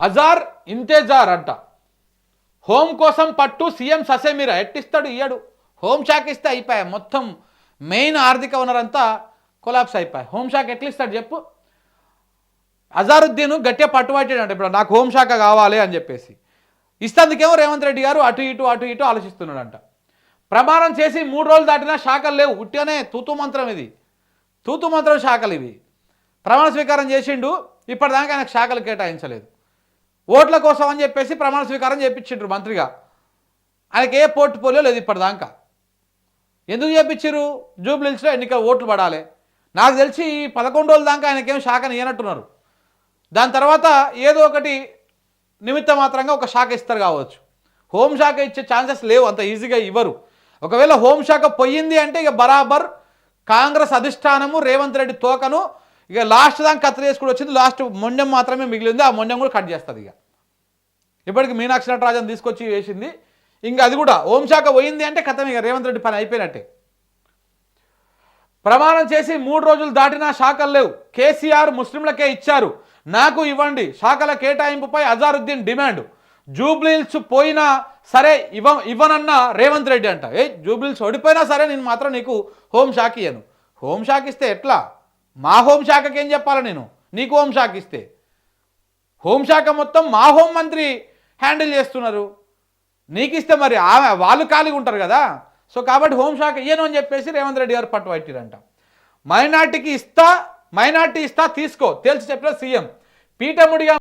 అజార్ ఇంతేజార్ అంట. హోం కోసం పట్టు సీఎం ససేమిరా ఎట్టిస్తాడు ఇయ్యడు. హోంశాఖ ఇస్తే అయిపోయా, మొత్తం మెయిన్ ఆర్థిక వనరంతా కొలాప్స్ అయిపోయాయి. హోంశాఖ ఎట్లా ఇస్తాడు చెప్పు. అజారుద్దీన్ గట్టిగా పట్టుబట్టాడంట ఇప్పుడు నాకు హోంశాఖ కావాలి అని చెప్పేసి. ఇస్తందుకేమో రేవంత్ రెడ్డి గారు అటు ఇటు ఆలోచిస్తున్నాడంట. ప్రమాణం చేసి 3 రోజులు దాటినా శాఖలు లేవు. ఉట్టిగానే తూతు మంత్రం ఇది, తూతు మంత్రం శాఖలు ఇవి. ప్రమాణ స్వీకారం చేసిండు, ఇప్పటిదాకా ఆయనకు శాఖలు కేటాయించలేదు. ఓట్ల కోసం అని చెప్పేసి ప్రమాణ స్వీకారం చేయించిండ్రు మంత్రిగా. ఆయనకి ఏ పోర్ట్ఫోలియో లేదు ఇప్పటిదాకా. ఎందుకు చేయించారు? జూబ్లీహిల్స్లో ఎన్నికల ఓట్లు పడాలి. నాకు తెలిసి ఈ 11 రోజుల దాకా ఆయనకేం శాఖను ఇవ్వనట్టున్నారు. దాని తర్వాత ఏదో ఒకటి నిమిత్త మాత్రంగా ఒక శాఖ ఇస్తారు కావచ్చు. హోంశాఖ ఇచ్చే ఛాన్సెస్ లేవు, అంత ఈజీగా ఇవ్వరు. ఒకవేళ హోంశాఖ పోయింది అంటే ఇక బరాబర్ కాంగ్రెస్ అధిష్టానము రేవంత్ రెడ్డి తోకను ఇక లాస్ట్ దాకా కత్తిరి చేసుకుని వచ్చింది. లాస్ట్ మొండెం మాత్రమే మిగిలింది, ఆ మొండెం కూడా కట్ చేస్తుంది. ఇక ఇప్పటికి మీనాక్షి నటరాజన్ తీసుకొచ్చి వేసింది. ఇంకా అది కూడా హోంశాఖ పోయింది అంటే కథం, ఇక రేవంత్ రెడ్డి పని అయిపోయినట్టే. ప్రమాణం చేసి 3 రోజులు దాటినా శాఖలు లేవు. కేసీఆర్ ముస్లింలకే ఇచ్చారు, నాకు ఇవ్వండి. శాఖల కేటాయింపుపై అజారుద్దీన్ డిమాండ్. జూబ్లీహిల్స్ పోయినా సరే ఇవ్వనన్న రేవంత్ రెడ్డి అంట. జూబ్లీహిల్స్ ఓడిపోయినా సరే నేను మాత్రం నీకు హోంశాఖ ఇయ్యను. హోంశాఖ ఇస్తే ఎట్లా? మా హోంశాఖకి ఏం చెప్పాలి నేను? నీకు హోంశాఖ ఇస్తే హోంశాఖ మొత్తం మా హోంమంత్రి హ్యాండిల్ చేస్తున్నారు. నీకు ఇస్తే మరి వాళ్ళు ఖాళీగా ఉంటారు కదా. సో కాబట్టి హోంశాఖ ఇయ్యను అని చెప్పేసి రేవంత్ రెడ్డి గారు పట్టు పట్టిరంట. మైనార్టీ ఇస్తా తీసుకో తేల్చి చెప్పిన సీఎం. పీఠముడిగా